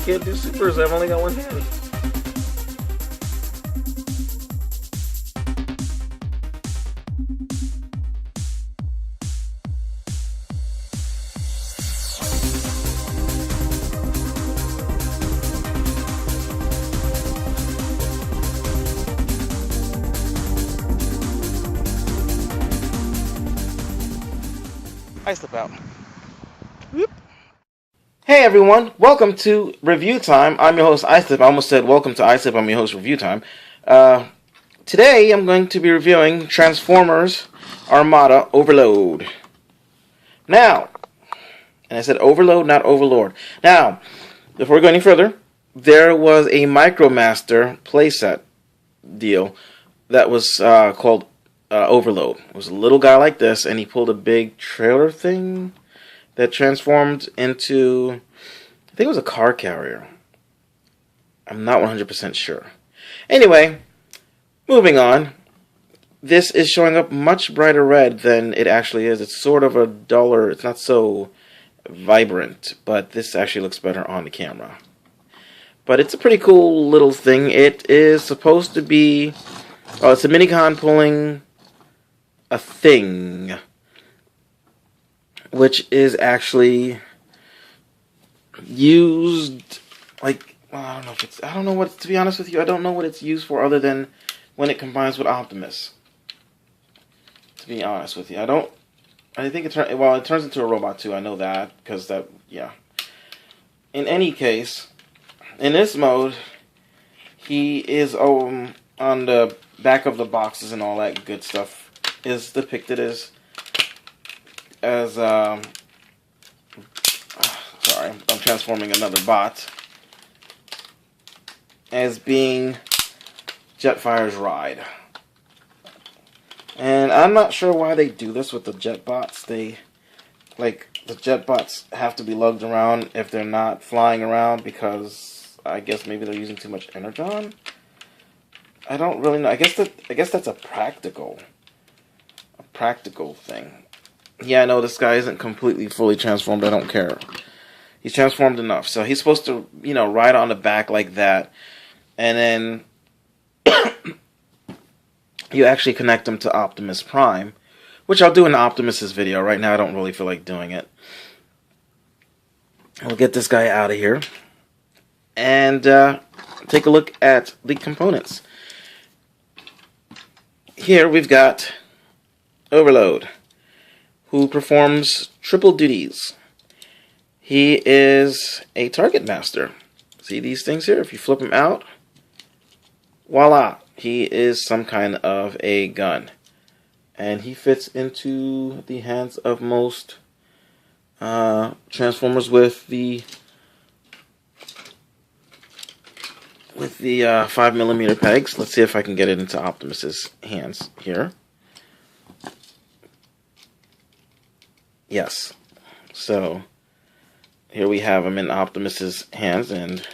can't do supers. I've only got one hand. I slip out. Whoop. Hey everyone, welcome to Review Time. I'm your host, iSlip. I almost said welcome to iSlip. I'm your host, Review Time. Today I'm going to be reviewing Transformers Armada Overload. Now, and I said Overload, not Overlord. Now, before we go any further, there was a MicroMaster playset deal that was called Overload. It was a little guy like this, and he pulled a big trailer thing that transformed into, I think it was a car carrier. I'm not 100% sure. Anyway, moving on. This is showing up much brighter red than it actually is. It's sort of a duller, it's not so vibrant, but this actually looks better on the camera. But it's a pretty cool little thing. It is supposed to be, it's a Minicon pulling a thing, which is actually used, like, well, I don't know what, to be honest with you, I don't know what it's used for other than when it combines with Optimus. To be honest with you, I think it turns into a robot too, I know that, because that, yeah. In any case, in this mode, he is, on the back of the boxes and all that good stuff, is depicted as sorry, I'm transforming another bot, as being Jetfire's ride. And I'm not sure why they do this with the Jetbots. The Jetbots have to be lugged around if they're not flying around, because I guess maybe they're using too much energon. I don't really know. I guess that's a practical thing. Yeah, I know this guy isn't completely fully transformed. I don't care. He's transformed enough. So he's supposed to, ride on the back like that. And then you actually connect him to Optimus Prime, which I'll do in Optimus's video. Right now I don't really feel like doing it. We'll get this guy out of here and take a look at the components. Here we've got Overload, who performs triple duties. He is a target master. See these things here? If you flip him out, voila, he is some kind of a gun. And he fits into the hands of most Transformers with the 5mm pegs. Let's see if I can get it into Optimus's hands here. Yes. So here we have him in Optimus's hands, and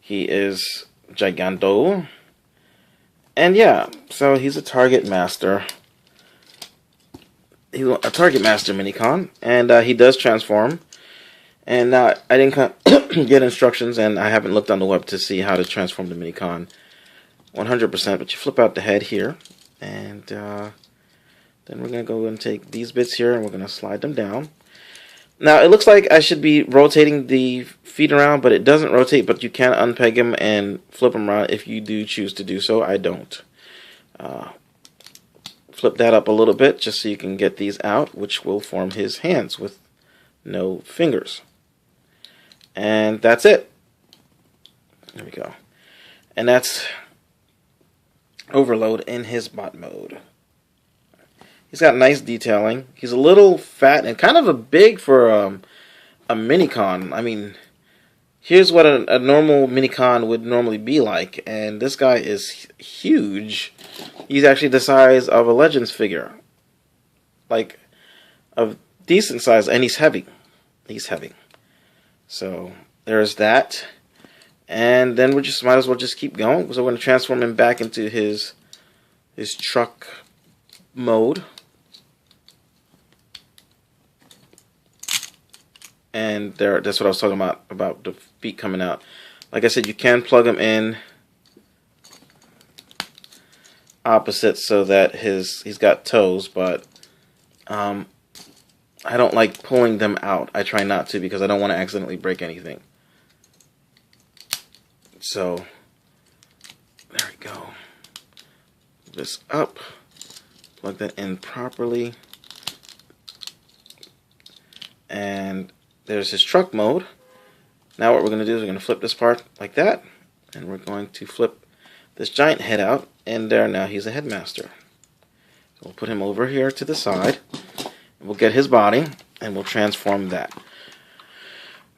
he is Giganto. And yeah, so he's a target master. He's a target master Minicon, and he does transform. And I didn't get instructions, and I haven't looked on the web to see how to transform the Minicon 100%, but you flip out the head here, and then we're going to go and take these bits here, and we're going to slide them down. Now, it looks like I should be rotating the feet around, but it doesn't rotate, but you can unpeg him and flip him around if you do choose to do so. I don't. Flip that up a little bit just so you can get these out, which will form his hands with no fingers. And that's it. There we go. And that's Overload in his bot mode. He's got nice detailing. He's a little fat and kind of a big for a Minicon. I mean, here's what a normal Minicon would normally be like, and this guy is huge. He's actually the size of a Legends figure, like of decent size, and he's heavy. He's heavy. So there's that, and then we just might as well just keep going. So we're going to transform him back into his truck mode. and that's what I was talking about the feet coming out. Like I said, you can plug them in opposite so that he's got toes, but I don't like pulling them out. I try not to because I don't want to accidentally break anything. So there we go. This up, plug that in properly, and there's his truck mode. Now what we're going to do is we're going to flip this part like that, and we're going to flip this giant head out, and there, now he's a headmaster. So we'll put him over here to the side, and we'll get his body, and we'll transform that.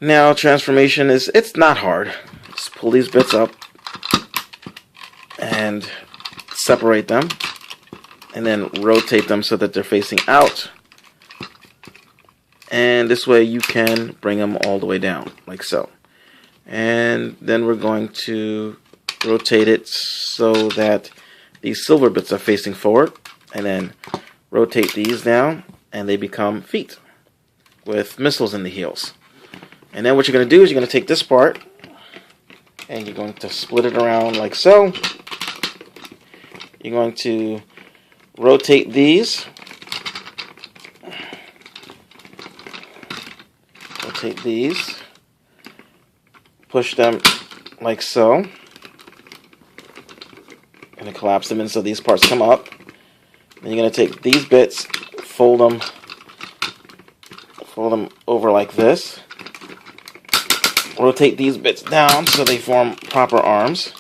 Now transformation it's not hard. Just pull these bits up and separate them, and then rotate them so that they're facing out. And this way you can bring them all the way down, like so. And then we're going to rotate it so that these silver bits are facing forward, and then rotate these down, and they become feet with missiles in the heels. And then what you're going to do is you're going to take this part, and you're going to split it around like so. You're going to rotate these. Rotate these. Push them like so. Going to collapse them in so these parts come up. Then you're going to take these bits, fold them over like this. Rotate these bits down so they form proper arms.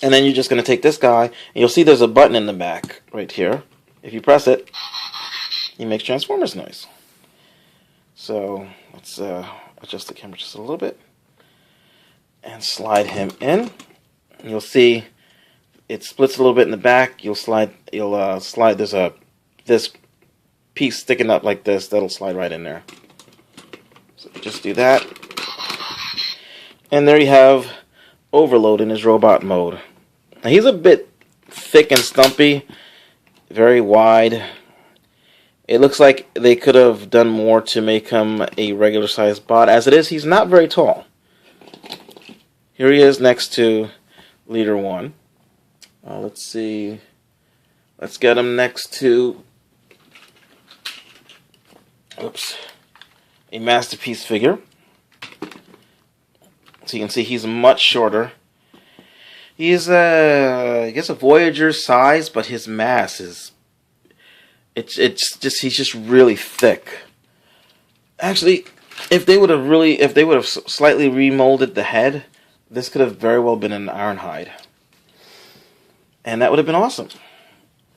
And then you're just going to take this guy, and you'll see there's a button in the back right here. If you press it, he makes Transformers noise. So let's adjust the camera just a little bit and slide him in. And you'll see it splits a little bit in the back. You'll slide. There's this piece sticking up like this that'll slide right in there. So just do that, and there you have Overload in his robot mode. Now he's a bit thick and stumpy, very wide. It looks like they could have done more to make him a regular sized bot. As it is, he's not very tall. Here he is next to Leader 1. Let's see. Let's get him next to, a Masterpiece figure. So you can see he's much shorter. He's I guess a Voyager size, but his mass is he's just really thick. Actually, if they would have slightly remolded the head, this could have very well been an Ironhide, and that would have been awesome.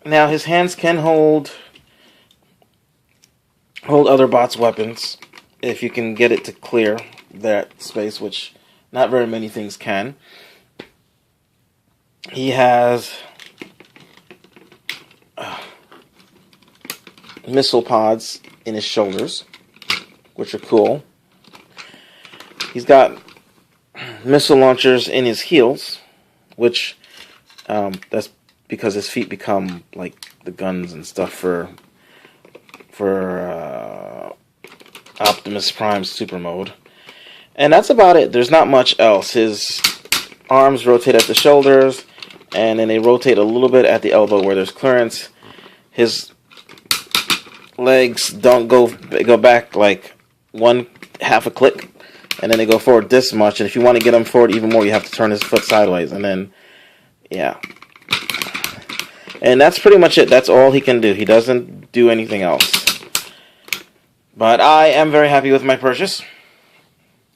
Now his hands can hold other bots' weapons if you can get it to clear that space, which not very many things can. He has missile pods in his shoulders, which are cool. He's got missile launchers in his heels, which that's because his feet become like the guns and stuff for Optimus Prime's super mode. And that's about it. There's not much else. His arms rotate at the shoulders, and then they rotate a little bit at the elbow where there's clearance. His legs don't go back like half a click, and then they go forward this much. And if you want to get him forward even more, you have to turn his foot sideways, and then yeah. And that's pretty much it. That's all he can do. He doesn't do anything else. But I am very happy with my purchase.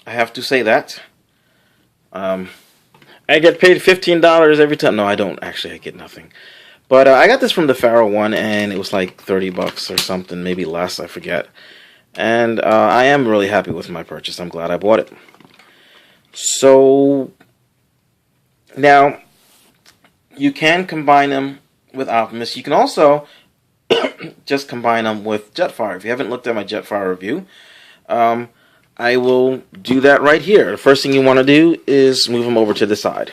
I have to say that. I get paid $15 every time. No, I don't. Actually, I get nothing. But I got this from the Pharaoh one, and it was like $30 or something, maybe less, I forget. And I am really happy with my purchase. I'm glad I bought it. So, now, you can combine them with Optimus. You can also just combine them with Jetfire. If you haven't looked at my Jetfire review, I will do that right here. The first thing you want to do is move him over to the side.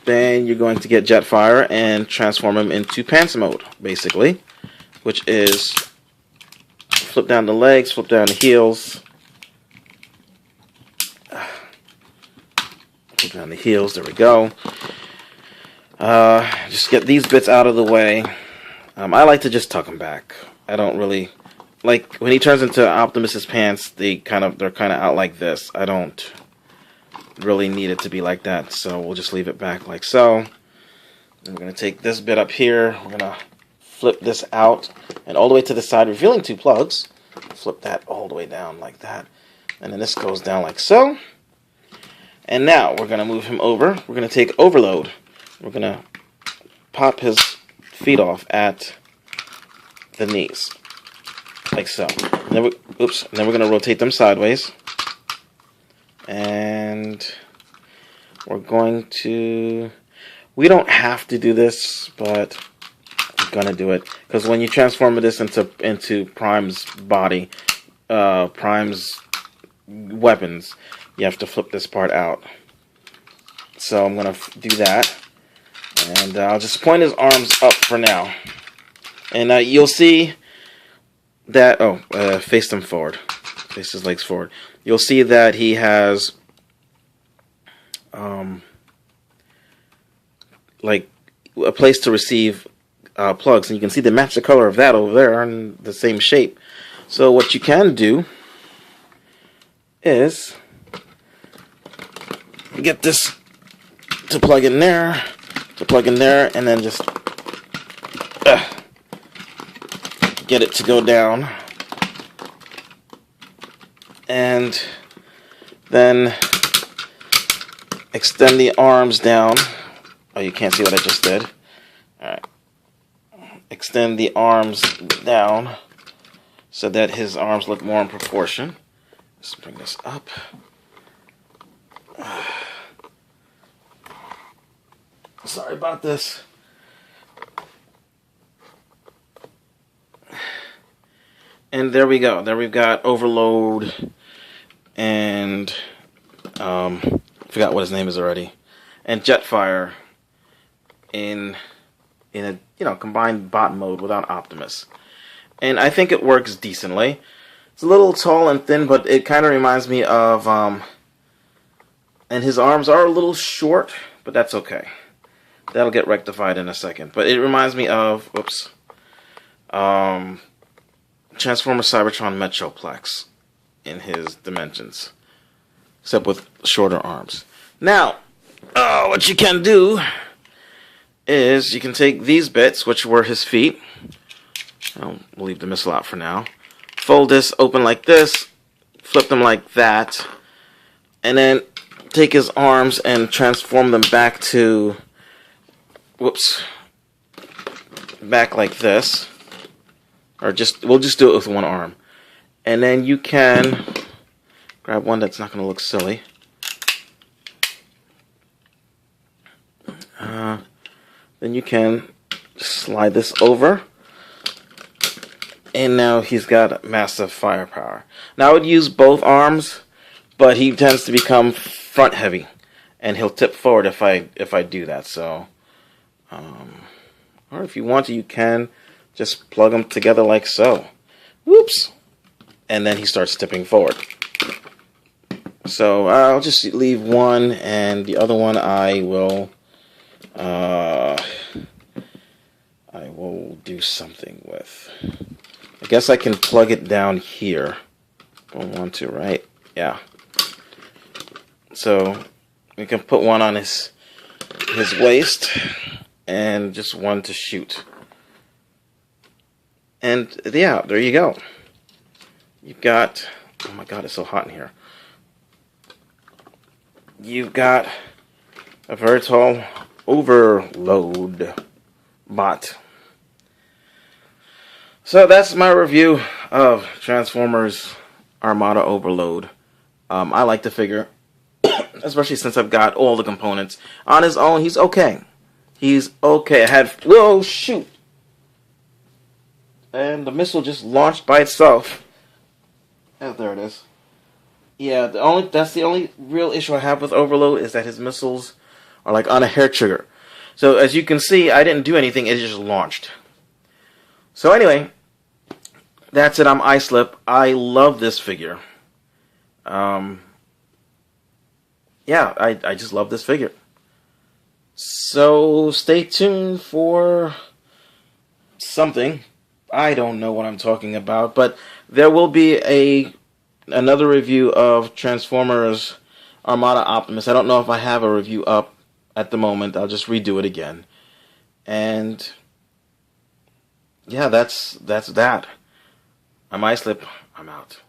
Then you're going to get Jetfire and transform him into Pants mode, basically, which is flip down the legs, flip down the heels. Flip down the heels, there we go. Just get these bits out of the way. I like to just tuck them back. I don't really like when he turns into Optimus's pants. They're kind of out like this. I don't really need it to be like that, so we'll just leave it back like so. And we're gonna take this bit up here. We're gonna flip this out and all the way to the side, revealing two plugs. Flip that all the way down like that, and then this goes down like so. And now we're gonna move him over. We're gonna take overload. We're gonna pop his feet off at the knees, like so. And then and then we're going to rotate them sideways. And we're going to... We don't have to do this, but we're going to do it. Because when you transform this into Prime's body, Prime's weapons, you have to flip this part out. So I'm going to do that. And I'll just point his arms up for now. And you'll see that... face them forward. Face his legs forward. You'll see that he has... like a place to receive plugs. And you can see they match the color of that over there and the same shape. So what you can do is get this to plug in there, and then just get it to go down, and then extend the arms down. Oh, you can't see what I just did. Alright. Extend the arms down so that his arms look more in proportion. Let's bring this up. Sorry about this. And there we go. There we've got Overload and forgot what his name is already. And Jetfire in a combined bot mode without Optimus. And I think it works decently. It's a little tall and thin, but it kind of reminds me of and his arms are a little short, but that's okay. That'll get rectified in a second. But it reminds me of, Transformer Cybertron Metroplex in his dimensions. Except with shorter arms. Now, what you can do is you can take these bits, which were his feet. We'll leave the missile out for now. Fold this open like this. Flip them like that. And then take his arms and transform them back to... back like this. Or we'll just do it with one arm. And then you can grab one that's not going to look silly. Then you can slide this over. And now he's got massive firepower. Now I would use both arms, but he tends to become front heavy. And he'll tip forward if I do that. So... or if you want to, you can just plug them together like so. Whoops! And then he starts tipping forward. So I'll just leave one, and the other one I will do something with. I guess I can plug it down here. Don't want to, right? Yeah. So we can put one on his waist. And just one to shoot. And yeah, there you go. You've got... Oh my god, it's so hot in here. You've got a very tall Overload bot. So that's my review of Transformers Armada Overload. I like the figure, especially since I've got all the components. On his own, he's okay. He's okay. Whoa, shoot. And the missile just launched by itself. Oh, there it is. Yeah, that's the only real issue I have with Overload is that his missiles are like on a hair trigger. So as you can see, I didn't do anything, it just launched. So anyway, That's it. I'm Islip. I love this figure. Um, yeah, I just love this figure. So stay tuned for something. I don't know what I'm talking about, but there will be another review of Transformers Armada Optimus. I don't know if I have a review up at the moment. I'll just redo it again. And yeah, that's that. I'm Islip. I'm out.